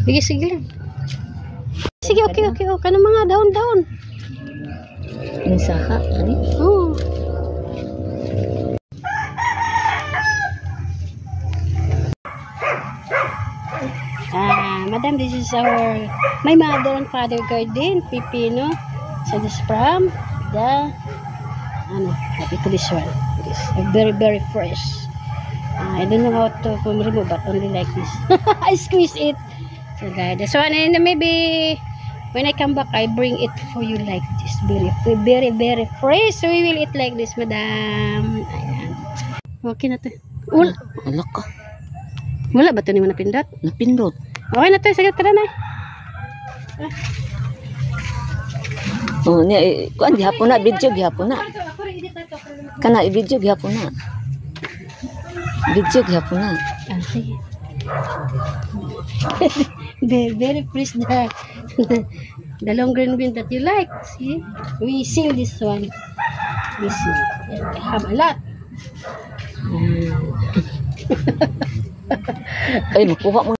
Sige lang. Sige, okay. Oh, kanang mga daon. Yung saka, ani? Oh. Madam, this is my mother and father garden, pipino. So this from the happy to this one. This very, very fresh. I don't know how to remove, but only like this. I squeeze it. So guys, this one, and maybe when I come back, I bring it for you like this. Very, very, very fresh. So we will eat like this, madam. Ayan. Okay na to. Alak ka. Wala ba ito ni mo napindot? Napindot. Okay na to. Sige, tara na. Oh, niya, kuan gihapon na, video gihapon na. Kana i-video gihapon na. Video gihapon na. Sige. Very fresh the long green bean that you like. See? We seal this one. We seal. I have a lot. Ay, makuha mo.